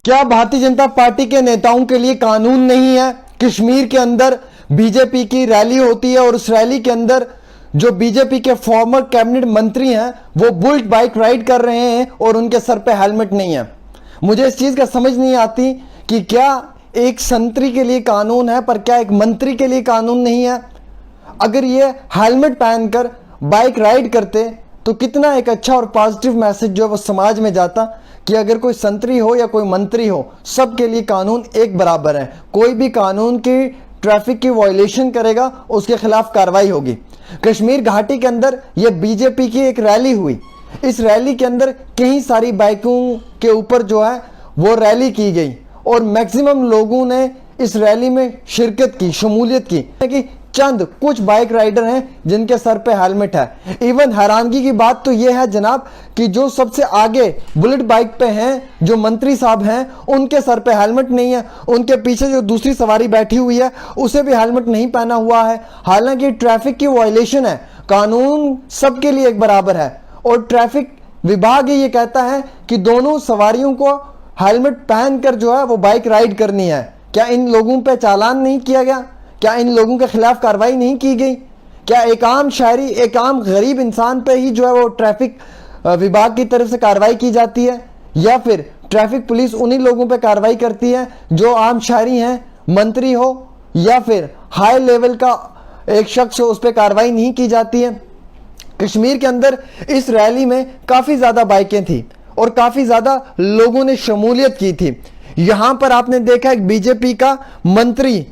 क्या भारतीय जनता पार्टी के नेताओं के लिए कानून नहीं है? कश्मीर के अंदर बीजेपी की रैली होती है और उस रैली के अंदर जो बीजेपी के फॉर्मर कैबिनेट मंत्री हैं वो बुलेट बाइक राइड कर रहे हैं और उनके सर पे हेलमेट नहीं है। मुझे इस चीज का समझ नहीं आती कि क्या एक संतरी के लिए कानून है पर क्या एक मंत्री के लिए कानून नहीं है। अगर ये हेलमेट पहनकर बाइक राइड करते तो कितना एक अच्छा और पॉजिटिव मैसेज जो है वो समाज में जाता कि अगर कोई संतरी हो या कोई मंत्री हो, सबके लिए कानून एक बराबर है। कोई भी कानून की ट्रैफिक की वायलेशन करेगा उसके खिलाफ कार्रवाई होगी। कश्मीर घाटी के अंदर ये बीजेपी की एक रैली हुई। इस रैली के अंदर कई सारी बाइकों के ऊपर जो है वो रैली की गई और मैक्सिमम लोगों ने इस रैली में शिरकत की, शमूलियत की कि चंद कुछ बाइक राइडर हैं जिनके सर पे हेलमेट है। इवन हैरानगी की बात तो यह है जनाब कि जो सबसे आगे बुलेट बाइक पे हैं, जो मंत्री साहब हैं, उनके सर पे हेलमेट नहीं है। उनके पीछे जो दूसरी सवारी बैठी हुई है उसे भी हेलमेट नहीं पहना हुआ है। हालांकि ट्रैफिक की वायलेशन है, कानून सबके लिए एक बराबर है और ट्रैफिक विभाग ये कहता है कि दोनों सवारियों को हेलमेट पहनकर जो है वो बाइक राइड करनी है। क्या इन लोगों पे चालान नहीं किया गया? क्या इन लोगों के खिलाफ कार्रवाई नहीं की गई? क्या एक आम शहरी, एक आम गरीब इंसान पे ही जो है वो ट्रैफिक विभाग की तरफ से कार्रवाई की जाती है या फिर ट्रैफिक पुलिस उन्हीं लोगों पे कार्रवाई करती है जो आम शहरी हैं, मंत्री हो या फिर हाई लेवल का एक शख्स हो, उस पर कार्रवाई नहीं की जाती है? कश्मीर के अंदर इस रैली में काफी ज्यादा बाइकें थी और काफी ज्यादा लोगों ने शमूलियत की थी। यहां पर आपने देखा एक बीजेपी का मंत्री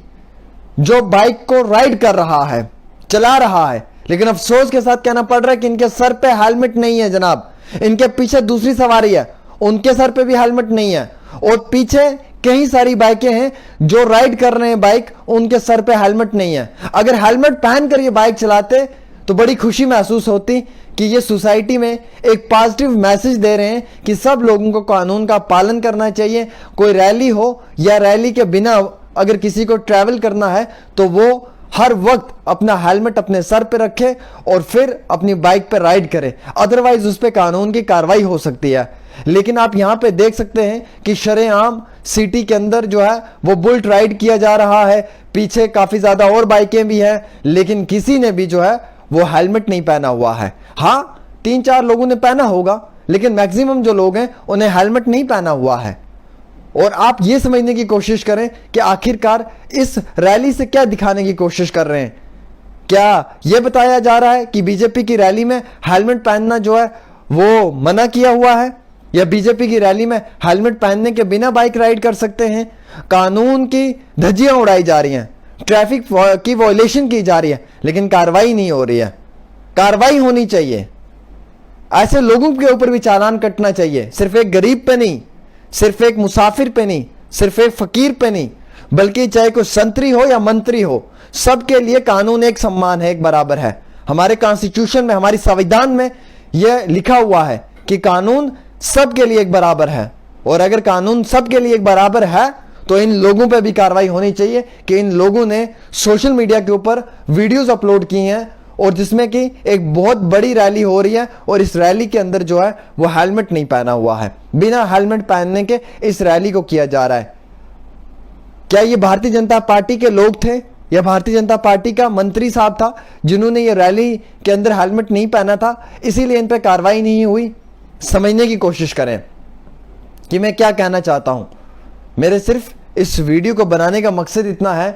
जो बाइक को राइड कर रहा है, चला रहा है, लेकिन अफसोस के साथ कहना पड़ रहा है कि इनके सर पे हेलमेट नहीं है जनाब। इनके पीछे दूसरी सवारी है, उनके सर पे भी हेलमेट नहीं है और पीछे कई सारी बाइकें हैं जो राइड कर रहे हैं बाइक, उनके सर पे हेलमेट नहीं है। अगर हेलमेट पहनकर ये बाइक चलाते तो बड़ी खुशी महसूस होती कि ये सोसाइटी में एक पॉजिटिव मैसेज दे रहे हैं कि सब लोगों को कानून का पालन करना चाहिए। कोई रैली हो या रैली के बिना अगर किसी को ट्रैवल करना है तो वो हर वक्त अपना हेलमेट अपने सर पे रखे और फिर अपनी बाइक पे राइड करे, अदरवाइज उस पे कानून की कार्रवाई हो सकती है। लेकिन आप यहां पे देख सकते हैं कि शरेआम सिटी के अंदर जो है वो बुलेट राइड किया जा रहा है। पीछे काफी ज्यादा और बाइकें भी हैं, लेकिन किसी ने भी जो है वो हेलमेट नहीं पहना हुआ है। हाँ, 3-4 लोगों ने पहना होगा, लेकिन मैक्सिमम जो लोग हैं उन्हें हेलमेट नहीं पहना हुआ है। और आप ये समझने की कोशिश करें कि आखिरकार इस रैली से क्या दिखाने की कोशिश कर रहे हैं। क्या यह बताया जा रहा है कि बीजेपी की रैली में हेलमेट पहनना जो है वो मना किया हुआ है, या बीजेपी की रैली में हेलमेट पहनने के बिना बाइक राइड कर सकते हैं? कानून की धज्जियां उड़ाई जा रही हैं, ट्रैफिक की वायलेशन की जा रही है, लेकिन कार्रवाई नहीं हो रही है। कार्रवाई होनी चाहिए, ऐसे लोगों के ऊपर भी चालान कटना चाहिए। सिर्फ एक गरीब पे नहीं, सिर्फ एक मुसाफिर पे नहीं, सिर्फ एक फकीर पे नहीं, बल्कि चाहे कोई संतरी हो या मंत्री हो, सबके लिए कानून एक समान है, एक बराबर है। हमारे कॉन्स्टिट्यूशन में, हमारी संविधान में यह लिखा हुआ है कि कानून सबके लिए एक बराबर है। और अगर कानून सबके लिए एक बराबर है तो इन लोगों पे भी कार्रवाई होनी चाहिए कि इन लोगों ने सोशल मीडिया के ऊपर वीडियोस अपलोड की हैं और जिसमें कि एक बहुत बड़ी रैली हो रही है और इस रैली के अंदर जो है वो हेलमेट नहीं पहना हुआ है। बिना हेलमेट पहनने के इस रैली को किया जा रहा है। क्या ये भारतीय जनता पार्टी के लोग थे या भारतीय जनता पार्टी का मंत्री साहब था जिन्होंने ये रैली के अंदर हेलमेट नहीं पहना था, इसीलिए इन पर कार्रवाई नहीं हुई? समझने की कोशिश करें कि मैं क्या कहना चाहता हूं। मेरे सिर्फ इस वीडियो को बनाने का मकसद इतना है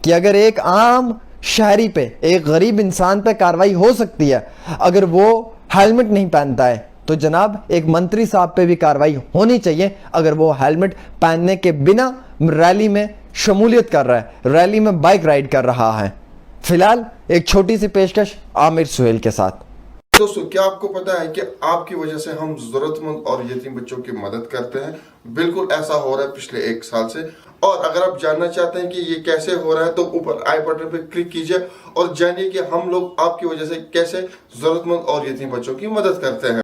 कि अगर एक आम शहरी पे, एक गरीब इंसान पे कार्रवाई हो सकती है अगर वो हेलमेट नहीं पहनता है, तो जनाब एक मंत्री साहब पे भी कार्रवाई होनी चाहिए अगर वो हेलमेट पहनने के बिना रैली में शमूलियत कर रहा है, रैली में बाइक राइड कर रहा है। फिलहाल एक छोटी सी पेशकश आमिर सुहेल के साथ। दोस्तों, क्या आपको पता है कि आपकी वजह से हम जरूरतमंद और यतीम बच्चों की मदद करते हैं? बिल्कुल ऐसा हो रहा है पिछले 1 साल से। और अगर आप जानना चाहते हैं कि ये कैसे हो रहा है तो ऊपर आई बटन पे क्लिक कीजिए और जानिए कि हम लोग आपकी वजह से कैसे जरूरतमंद और यतीम बच्चों की मदद करते हैं।